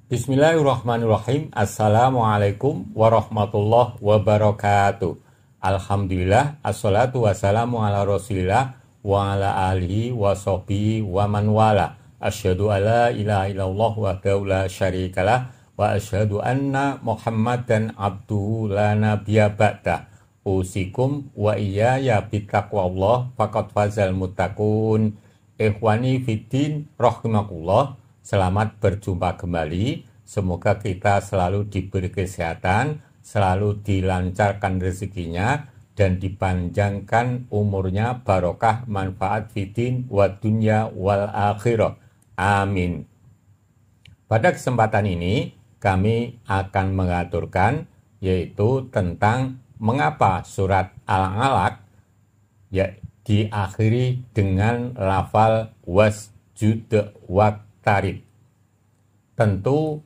Bismillahirrahmanirrahim. Assalamualaikum warahmatullahi wabarakatuh. Alhamdulillah, assalatu wassalamu ala rasulillah wa ala alihi wa sahbihi wa man wala. Asyhadu alla ilaha illallah wahdahu la syarikalah wa asyhadu anna Muhammadan abduhu la nabiyya ba'dah. Usikum wa iyaya bittaqwallah faqad fazal muttaqun. Ikhwani fiddin rahimakumullah. Selamat berjumpa kembali. Semoga kita selalu diberi kesehatan, selalu dilancarkan rezekinya, dan dipanjangkan umurnya, barokah, manfaat fiddin wa dunya wal akhirah. Amin. Pada kesempatan ini kami akan mengaturkan yaitu tentang mengapa surat Al-Alaq diakhiri dengan lafal wasjud waqtarib. Tentu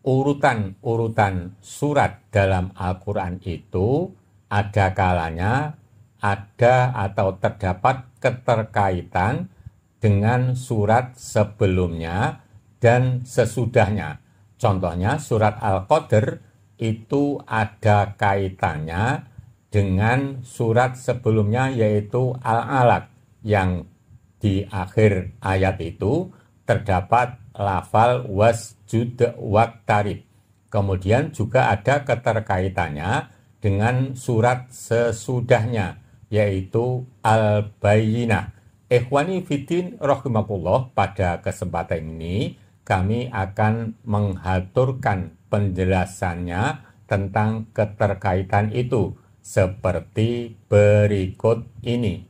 urutan surat dalam Al-Quran itu ada kalanya ada atau terdapat keterkaitan dengan surat sebelumnya dan sesudahnya. Contohnya surat Al-Qadr itu ada kaitannya dengan surat sebelumnya yaitu Al-Alaq, yang di akhir ayat itu terdapat lafal wasjud waqtarib. Kemudian juga ada keterkaitannya dengan surat sesudahnya yaitu Al-Bayyinah. Ikhwani fiddin rahimakumullah, pada kesempatan ini kami akan mengaturkan penjelasannya tentang keterkaitan itu seperti berikut ini.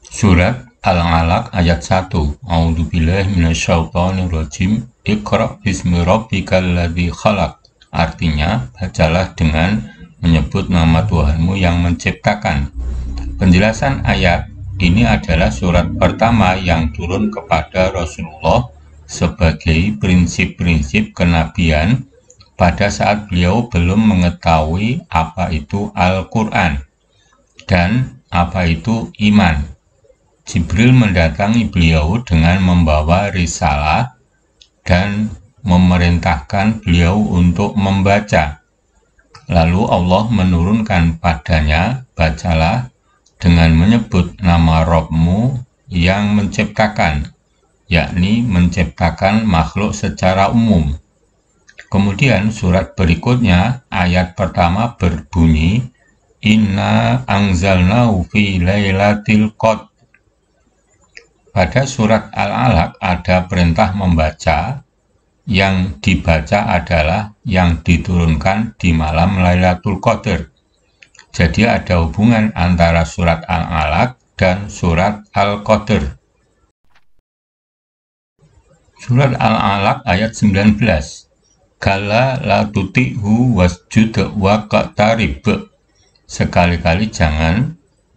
Surat Al-Alaq ayat 1. A'udzubillahi minasyaitonirrajim. Iqra bismi rabbikal ladzi khalaq. Artinya, bacalah dengan menyebut nama Tuhanmu yang menciptakan. Penjelasan ayat ini adalah surat pertama yang turun kepada Rasulullah sebagai prinsip-prinsip kenabian pada saat beliau belum mengetahui apa itu Al-Quran dan apa itu iman. Jibril mendatangi beliau dengan membawa risalah dan memerintahkan beliau untuk membaca. Lalu Allah menurunkan padanya, bacalah dengan menyebut nama Rabbmu yang menciptakan, yakni menciptakan makhluk secara umum. Kemudian surat berikutnya, ayat pertama berbunyi, Inna anzalnahu fi lailatul qadr. Pada surat Al-Alaq ada perintah membaca, yang dibaca adalah yang diturunkan di malam Lailatul Qadar. Jadi ada hubungan antara surat Al-Alaq dan surat Al-Qadr. Surat Al-Alaq ayat 19. Kala la tuti'hu wasjud waqtarib. Sekali-kali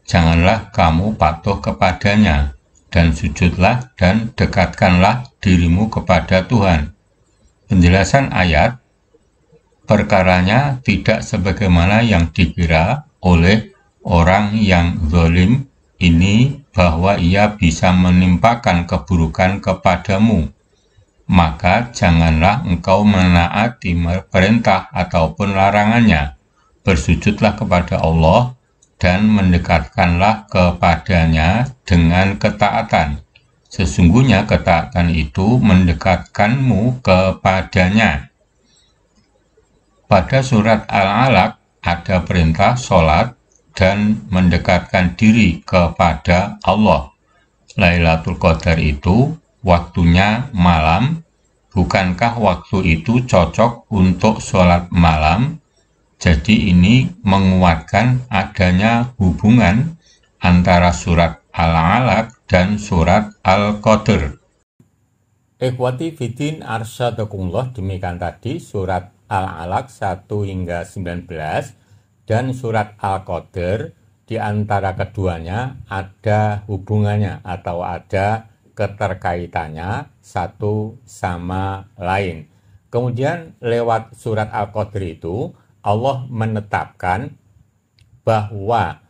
janganlah kamu patuh kepadanya, dan sujudlah dan dekatkanlah dirimu kepada Tuhan. Penjelasan ayat, perkaranya tidak sebagaimana yang dikira oleh orang yang zalim ini, bahwa ia bisa menimpakan keburukan kepadamu. Maka janganlah engkau menaati perintah ataupun larangannya. Bersujudlah kepada Allah dan mendekatkanlah kepadanya dengan ketaatan. Sesungguhnya ketaatan itu mendekatkanmu kepadanya. Pada surat Al-Alaq ada perintah sholat dan mendekatkan diri kepada Allah. Lailatul Qadar itu waktunya malam. Bukankah waktu itu cocok untuk sholat malam? Jadi ini menguatkan adanya hubungan antara surat Al-Alaq dan surat Al-Qadr. Ikhwati fiddin arsyadakumullah, demikian tadi surat Al-Alaq 1 hingga 19 dan surat Al-Qadr. Di antara keduanya ada hubungannya atau ada keterkaitannya satu sama lain. Kemudian lewat surat Al-Qadr itu Allah menetapkan bahwa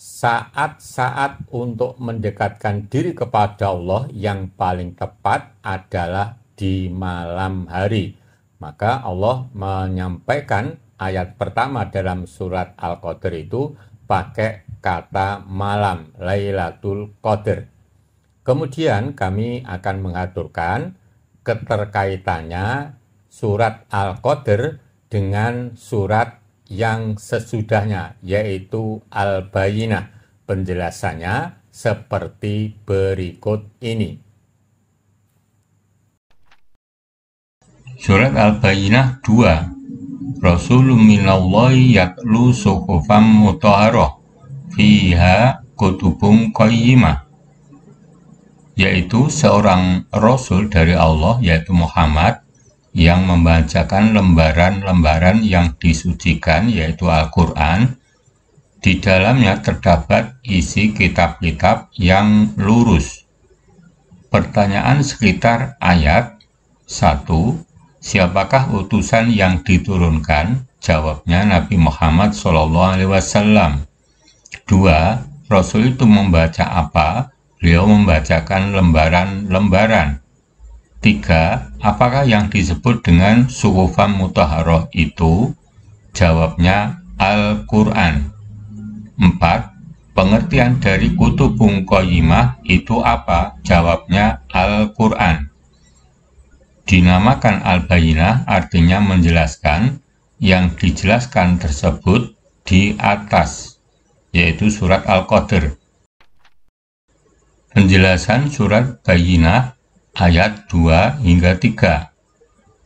saat-saat untuk mendekatkan diri kepada Allah yang paling tepat adalah di malam hari. Maka Allah menyampaikan ayat pertama dalam surat Al-Qadr itu pakai kata malam, Lailatul Qadar. Kemudian kami akan mengaturkan keterkaitannya surat Al-Qadr dengan surat yang sesudahnya, yaitu Al-Bayyinah. Penjelasannya seperti berikut ini. Surat Al-Bayyinah 2. Rasulun minallahi yatlu suhufan mutahharah fiha kutubun qayyimah, yaitu seorang Rasul dari Allah, yaitu Muhammad, yang membacakan lembaran-lembaran yang disucikan, yaitu Al-Quran. Di dalamnya terdapat isi kitab-kitab yang lurus. Pertanyaan sekitar ayat 1. Siapakah utusan yang diturunkan? Jawabnya Nabi Muhammad SAW. 2. Rasul itu membaca apa? Beliau membacakan lembaran-lembaran. 3. Apakah yang disebut dengan suhufan mutahharah itu? Jawabnya Al-Quran. 4. Pengertian dari kutubun qayyimah itu apa? Jawabnya Al-Quran. Dinamakan Al-Bayyinah artinya menjelaskan, yang dijelaskan tersebut di atas, yaitu surat Al-Qadr. Penjelasan surat Bayyinah ayat 2 hingga 3.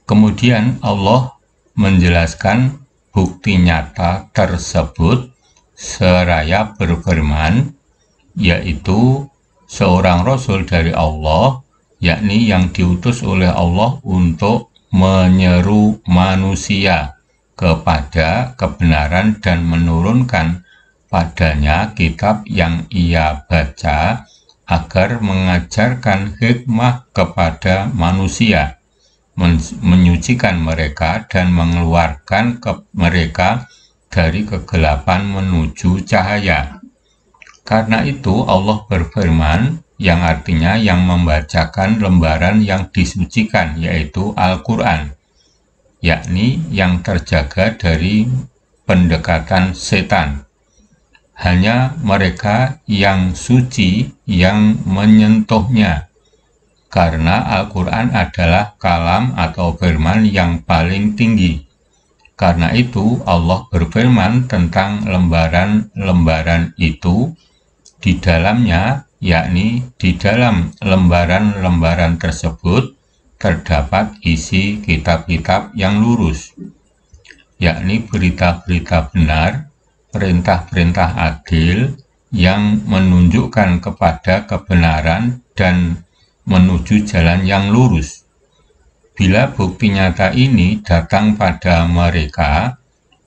Kemudian Allah menjelaskan bukti nyata tersebut seraya berfirman, yaitu seorang Rasul dari Allah, yakni yang diutus oleh Allah untuk menyeru manusia kepada kebenaran dan menurunkan padanya kitab yang ia baca, agar mengajarkan hikmah kepada manusia, menyucikan mereka dan mengeluarkan mereka dari kegelapan menuju cahaya. Karena itu Allah berfirman, yang artinya yang membacakan lembaran yang disucikan, yaitu Al-Quran, yakni yang terjaga dari pendekatan setan. Hanya mereka yang suci yang menyentuhnya, karena Al-Quran adalah kalam atau firman yang paling tinggi. Karena itu Allah berfirman tentang lembaran-lembaran itu, di dalamnya, yakni di dalam lembaran-lembaran tersebut terdapat isi kitab-kitab yang lurus, yakni berita-berita benar, perintah-perintah adil yang menunjukkan kepada kebenaran dan menuju jalan yang lurus. Bila bukti nyata ini datang pada mereka,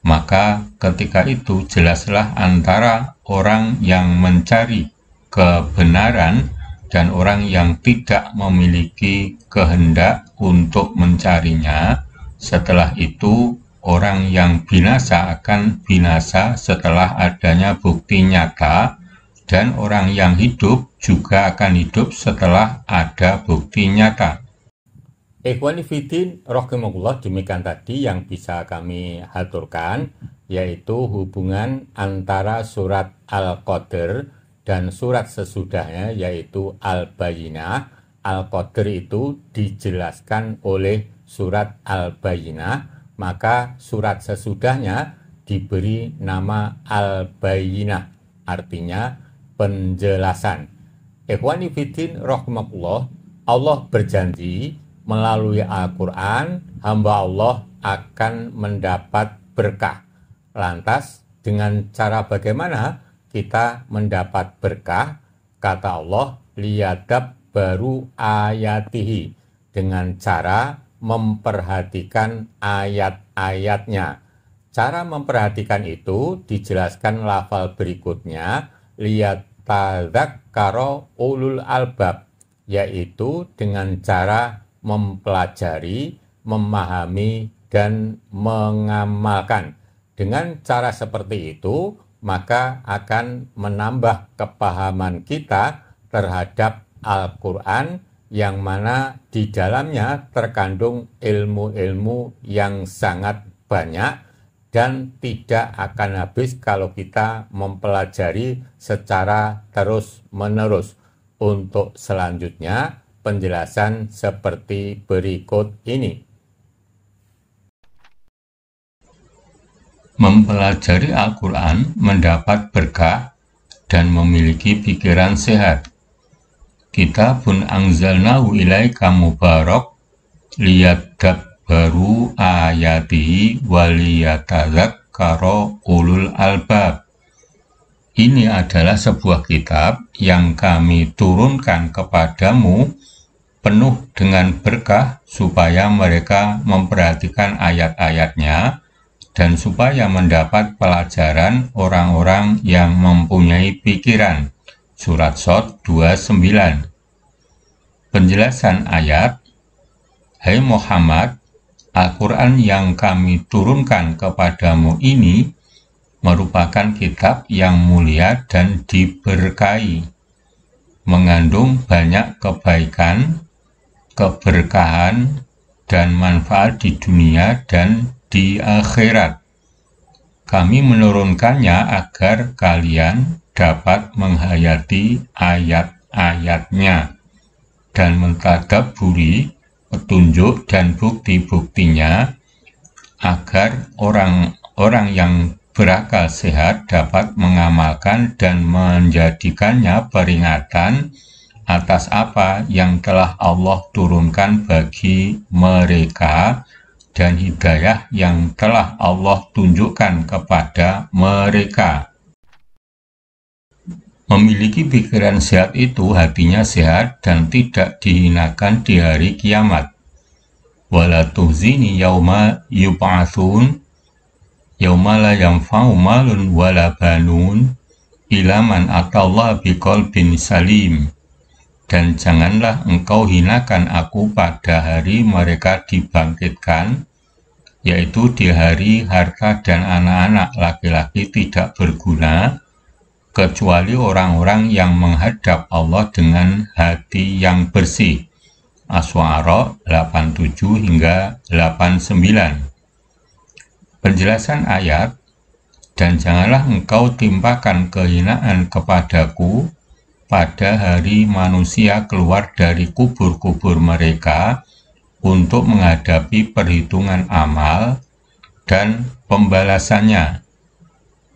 maka ketika itu jelaslah antara orang yang mencari kebenaran dan orang yang tidak memiliki kehendak untuk mencarinya. Setelah itu orang yang binasa akan binasa setelah adanya bukti nyata, dan orang yang hidup juga akan hidup setelah ada bukti nyata. Ikhwani Fiddin, rahimakumullah, demikian tadi yang bisa kami haturkan, yaitu hubungan antara surat Al-Qadr dan surat sesudahnya, yaitu Al-Bayyinah. Al-Qadr itu dijelaskan oleh surat Al-Bayyinah, maka surat sesudahnya diberi nama Al-Bayyinah, artinya penjelasan. Ikhwani Fiddin rahimakumullah, Allah berjanji melalui Al-Quran, hamba Allah akan mendapat berkah. Lantas, dengan cara bagaimana kita mendapat berkah? Kata Allah, liyadab baru ayatihi, dengan cara memperhatikan ayat-ayatnya. Cara memperhatikan itu dijelaskan lafal berikutnya, liyatadzakkara ulul albab, yaitu dengan cara mempelajari, memahami, dan mengamalkan. Dengan cara seperti itu, maka akan menambah kepahaman kita terhadap Al-Quran, yang mana di dalamnya terkandung ilmu-ilmu yang sangat banyak dan tidak akan habis kalau kita mempelajari secara terus-menerus. Untuk selanjutnya, penjelasan seperti berikut ini. Mempelajari Al-Quran mendapat berkah dan memiliki pikiran sehat. Kitabun anzalnahu ilaika mubarak liyadabbaru ayatihi waliyatadzakkara ulul albab. Ini adalah sebuah kitab yang kami turunkan kepadamu penuh dengan berkah supaya mereka memperhatikan ayat-ayatnya dan supaya mendapat pelajaran orang-orang yang mempunyai pikiran. Surat Shad 29. Penjelasan ayat. Hai Muhammad, Al-Quran yang kami turunkan kepadamu ini merupakan kitab yang mulia dan diberkahi, mengandung banyak kebaikan, keberkahan, dan manfaat di dunia dan di akhirat. Kami menurunkannya agar kalian dapat menghayati ayat-ayatnya dan mentadabburi petunjuk dan bukti-buktinya, agar orang-orang yang berakal sehat dapat mengamalkan dan menjadikannya peringatan atas apa yang telah Allah turunkan bagi mereka dan hidayah yang telah Allah tunjukkan kepada mereka. Memiliki pikiran sehat itu hatinya sehat dan tidak dihinakan di hari kiamat. Wala tuhzini yauma yub'atsun yauma la yanfa'u malun wala banun illa man atallaha biqalbin salim. Dan janganlah engkau hinakan aku pada hari mereka dibangkitkan, yaitu di hari harta dan anak-anak laki-laki tidak berguna, kecuali orang-orang yang menghadap Allah dengan hati yang bersih. Asy-Syu'ara 87 hingga 89. Penjelasan ayat. Dan janganlah engkau timpakan kehinaan kepadaku pada hari manusia keluar dari kubur-kubur mereka untuk menghadapi perhitungan amal dan pembalasannya.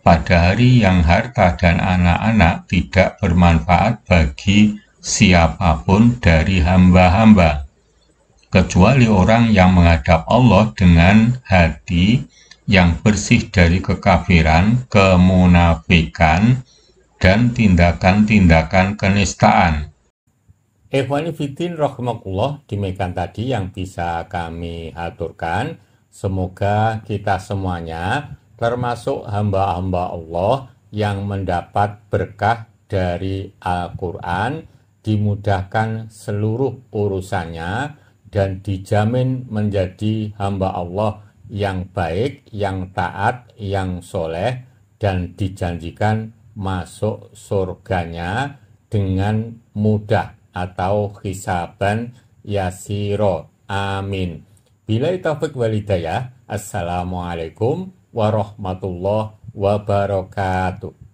Pada hari yang harta dan anak-anak tidak bermanfaat bagi siapapun dari hamba-hamba, kecuali orang yang menghadap Allah dengan hati yang bersih dari kekafiran, kemunafikan, dan tindakan-tindakan kenistaan. Ikhwani fiddin rahimakumullah, demikian tadi yang bisa kami aturkan. Semoga kita semuanya termasuk hamba-hamba Allah yang mendapat berkah dari Al-Quran, dimudahkan seluruh urusannya, dan dijamin menjadi hamba Allah yang baik, yang taat, yang soleh, dan dijanjikan masuk surganya dengan mudah atau hisaban yasiro. Amin. Billahi taufiq wal hidayah. Assalamualaikum warahmatullahi wabarakatuh.